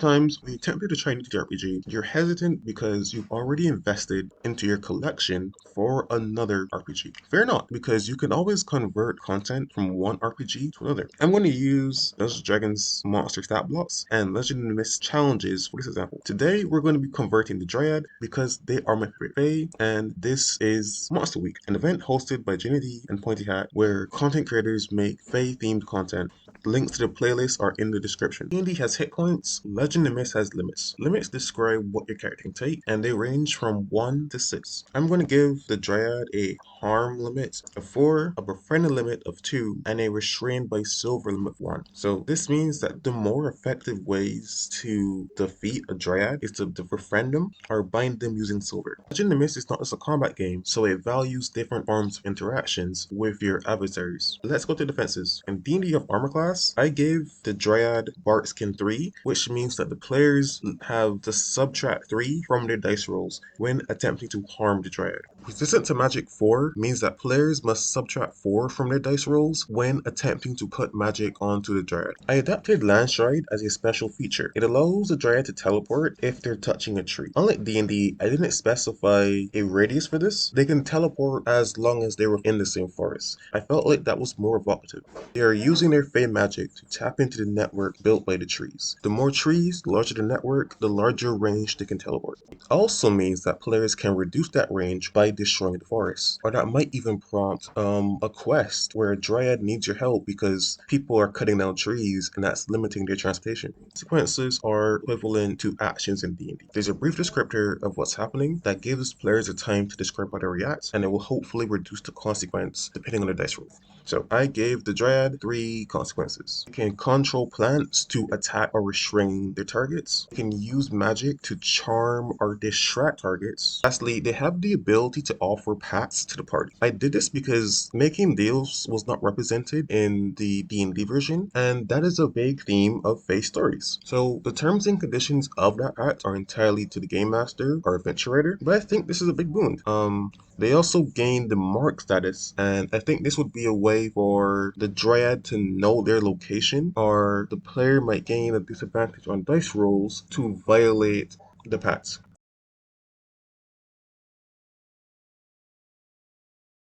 Sometimes when you attempt to try a new TTRPG, you're hesitant because you've already invested into your collection for another RPG. Fear not, because you can always convert content from one RPG to another. I'm going to use Dungeons & Dragons monster stat blocks and Legend and Myth challenges for this example. Today we're going to be converting the Dryad because they are my favorite fae, and this is Monster Week, an event hosted by Ginny and Pointy where content creators make fae themed content. Links to the playlist are in the description. D&D has hit points, Legend and Myth has limits. Limits describe what your character can take, and they range from 1 to 6. I'm going to give the Dryad a harm limit of 4, a befriended limit of 2, and a restrained by silver limit of 1. So this means that the more effective ways to defeat a Dryad is to befriend them or bind them using silver. Legend and Myth is not just a combat game, so it values different forms of interactions with your adversaries. Let's go to defenses. In D&D of Armor class, I gave the Dryad Bart Skin 3, which means that the players have to subtract 3 from their dice rolls when attempting to harm the Dryad. Resistant to Magic 4 means that players must subtract 4 from their dice rolls when attempting to put magic onto the Dryad. I adapted Landslide as a special feature. It allows the Dryad to teleport if they're touching a tree. Unlike D&D, I didn't specify a radius for this. They can teleport as long as they're within the same forest. I felt like that was more evocative. They are using their Fey magic to tap into the network built by the trees. The more trees, the larger the network, the larger range they can teleport. It also means that players can reduce that range by destroying the forest, or that might even prompt a quest where a Dryad needs your help because people are cutting down trees and that's limiting their transportation. Sequences are equivalent to actions in D&D. There's a brief descriptor of what's happening that gives players a time to describe how they react, and it will hopefully reduce the consequence depending on the dice roll. So I gave the Dryad 3 consequences. You can control plants to attack or restrain their targets. You can use magic to charm or distract targets. Lastly, they have the ability to offer pacts to the party. I did this because making deals was not represented in the D&D version, and that is a vague theme of Fae stories. So the terms and conditions of that pact are entirely to the game master or adventure writer, but I think this is a big boon. They also gain the mark status, and I think this would be a way for the Dryad to know their location, or the player might gain a disadvantage on dice rolls to violate the pact.